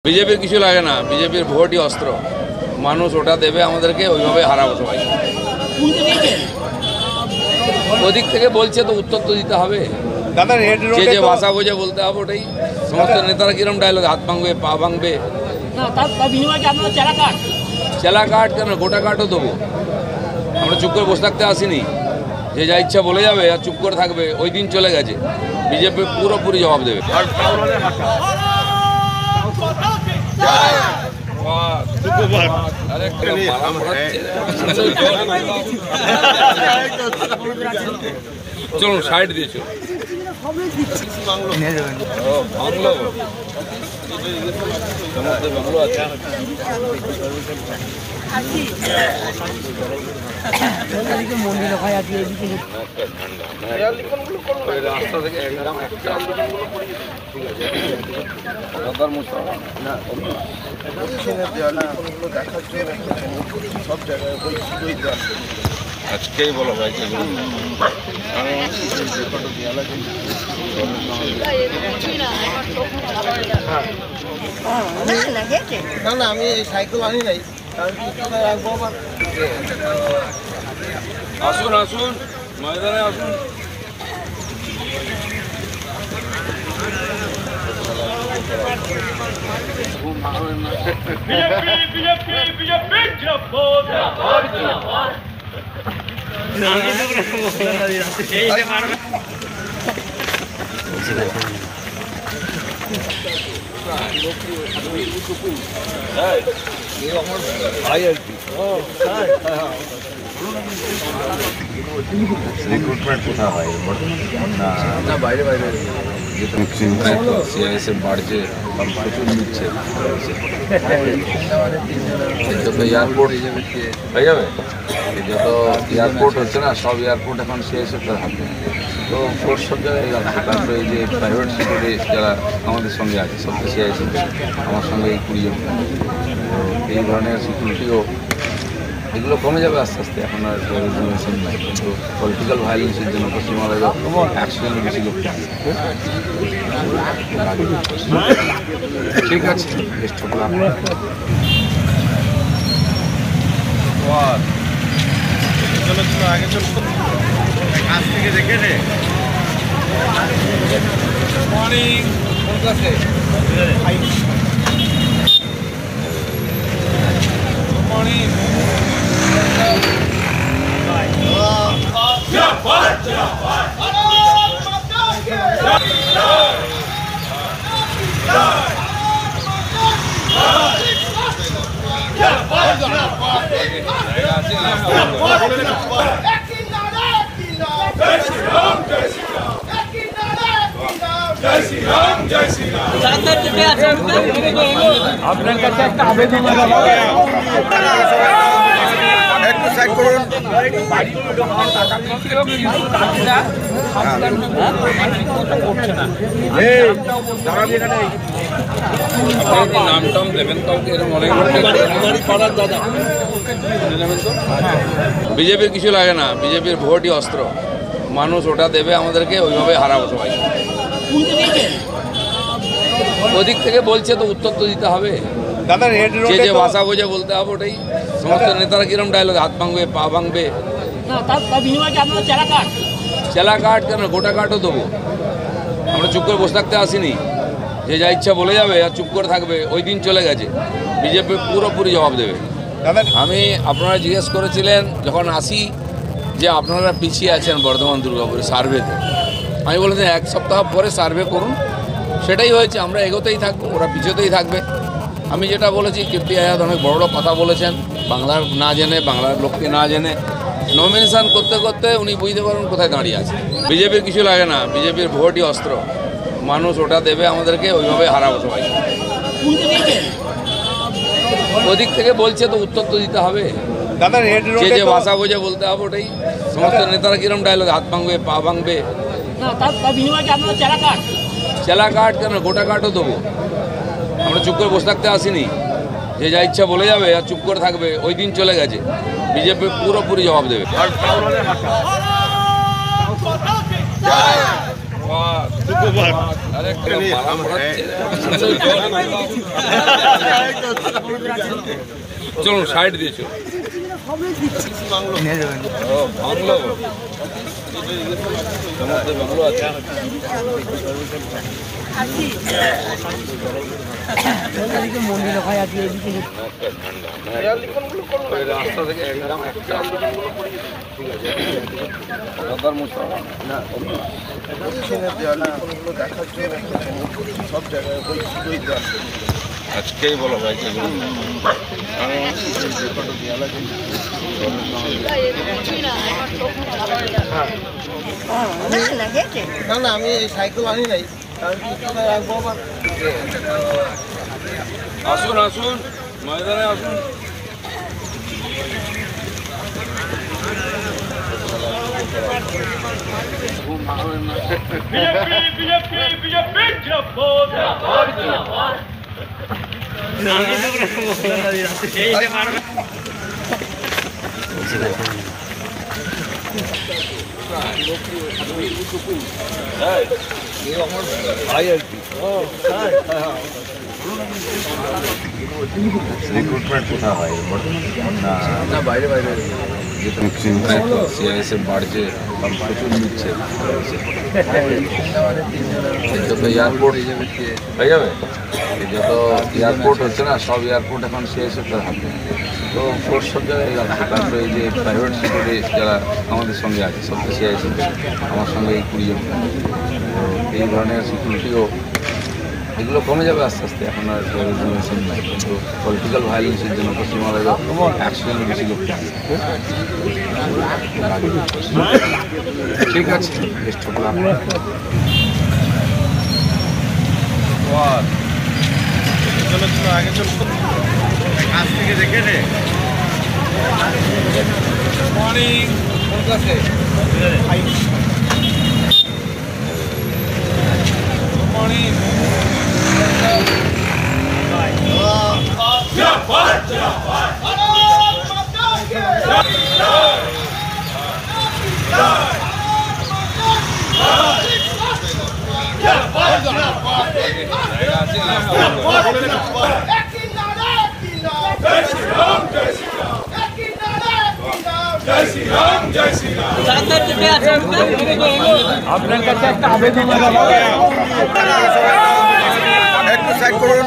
বিজেপির কিছু লাগে না, বিজেপির ভোটই অস্ত্র। মানুষ ওটা দেবে আমাদেরকে, ওইভাবে হারাবো সবাই। ওদিক থেকে বলছে তো উত্তর তো দিতে হবে। যে যে ভাষা বোঝে বলতে হবে ওটাই। সমস্ত নেতারা কিরম ডায়লগ, হাত ভাঙবে, পা ভাঙবে। চেলা কাঠ কেন, গোটা কাঠও দেবো। আমরা চুপ করে বসে থাকতে আসিনি। যে যা ইচ্ছা বলে যাবে আর চুপ করে থাকবে, ওই দিন চলে গেছে। বিজেপি পুরোপুরি জবাব দেবে। চলো সাইড দিয়েছ বাংলো আছে। রাস্তা থেকে একদম একটা সব জায়গায় আজকেই বলো ভাই না না আমি সাইকেল আনি নাই। আসুন আসুন ময়দানে আসুন। রিক্রুটমেন্ট কোথায় হয়? না বাইরে বাইরে সিআইএসএফ বাড়ছে, প্রচুর নিচ্ছে। যত এয়ারপোর্ট হয়ে যাবে, যত এয়ারপোর্ট হচ্ছে না, সব এয়ারপোর্ট এখন সিআইএসএফের হাতে। তো ফোর্স সব জায়গায় যাচ্ছে। তারপরে এই যে প্রাইভেট সেক্টরে যারা আমাদের সঙ্গে আছে, সব তো সিআইএসএফ, আমার সঙ্গে এই 20 জন। তো এই ধরনের সিকিউরিটিও এগুলো কমে যাবে আস্তে আস্তে। এখন আর রেজুলেশন নাই, কিন্তু পলিটিক্যাল ভায়োলেন্সের জন্য পশ্চিমবাংলায় 100 জনের বেশি লোক থাকে। ঠিক আছে, বেস্ট অফ লাক। আগে চল কাছ থেকে দেখে নে। মর্নিং কলকাতা মর্নিং আপনার কাছে একটা আবেদন একটু সাইড করুন। নাম টাম দেবেন কাউকে, এরকম অনেক বিজেপির কিছু লাগে না, বিজেপির ভোটই অস্ত্র। মানুষ ওটা দেবে আমাদেরকে, ওইভাবে হারাবো সবাই। ওদিক থেকে বলছে তো উত্তর তো দিতে হবে। যে যে ভাষা বোঝে বলতে হবে ওটাই। সমস্ত নেতারা কিরম ডায়লগ, হাত ভাঙবে, পা ভাঙবে। চেলা কাঠ কেন, গোটা কাঠও দেবো। আমরা চুপ করে বসে থাকতে আসিনি। যে যা ইচ্ছা বলে যাবে আর চুপ করে থাকবে, ওই দিন চলে গেছে। বিজেপি পুরোপুরি জবাব দেবে। আমি আপনারা জিজ্ঞেস করেছিলেন যখন আসি যে আপনারা পিছিয়ে আছেন বর্ধমান দুর্গাপুরে সার্ভেতে। আমি বলেছি 1 সপ্তাহ পরে সার্ভে করুন। সেটাই হয়েছে। আমরা এগোতেই থাকবো, ওরা পিছতেই থাকবে। আমি যেটা বলেছি, কীর্তি আজাদ অনেক বড় কথা বলেছেন, বাংলার না জেনে, বাংলার লোককে না জেনে। নমিনেশন করতে করতে উনি বুঝতে পারবেন কোথায় দাঁড়িয়ে আছে। বিজেপির কিছু লাগে না, বিজেপির ভোটই অস্ত্র। মানুষ ওটা দেবে আমাদেরকে, ওইভাবে হারাবো সবাই। ওদিক থেকে বলছে তো উত্তর তো দিতে হবে। যে যে ভাষা বোঝে বলতে হবে ওটাই। সমস্ত নেতারা কিরম ডায়লগ, হাত ভাঙবে, পা ভাঙবে। চেলা কাঠ কেন, গোটা কাঠও দেবো। আমরা চুপ করে বসে থাকতে আসিনি। যে যা ইচ্ছা বলে যাবে আর চুপ করে থাকবে, ওই দিন চলে গেছে। বিজেপি পুরোপুরি জবাব দেবে। আরে মালা পড়াচ্ছে। চলুন সাইড দিয়ে চলুন। ও বাংলো, সমুদ্রে বাংলো আছে। রাস্তা থেকে একদম একটা সব জায়গায় আজকেই বলো ভাই না না আমি এই সাইকেল আনি নাই রাখবো আবার। আসুন আসুন ময়দানে আসুন। রিক্রুটমেন্ট কোথায় হয় না বাইরে বাইরে সিআইএসএফ বাড়ছে, প্রচুর নিচ্ছে। যত এয়ারপোর্ট হয়ে যাবে, যত এয়ারপোর্ট হচ্ছে না, সব এয়ারপোর্ট এখন সিআইএসএফের হাতে। তো ফোর্স সব জায়গায় যাচ্ছে। তারপরে এই যে প্রাইভেট সিকিউরিটি যারা আমাদের সঙ্গে আছে, সব তো সিআইএসএফ, আমার সঙ্গে এই 20 জন। তো এই ধরনের সিকিউরিটিও এগুলো কমে যাবে আস্তে আস্তে। এখন আর টেরোরিজম নাই, কিন্তু পলিটিক্যাল ভায়োলেন্সের জন্য পশ্চিমবঙ্গে 100 জনের বেশি লোক। ঠিক আছে, বেস্ট অফ লাক। আগে চল, কাছ থেকে দেখে নে। মর্নিং কলকাতা। মর্নিং আপনার কাছে একটা আবেদন একটু সাইড করুন।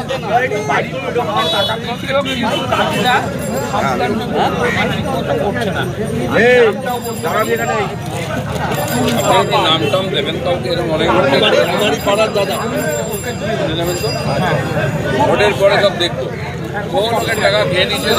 নাম টাম দেবেন কাউকে, এরকম অনেক ভোটের পরে সব দেখতো। কোন টাকা খেয়ে নিচ্ছে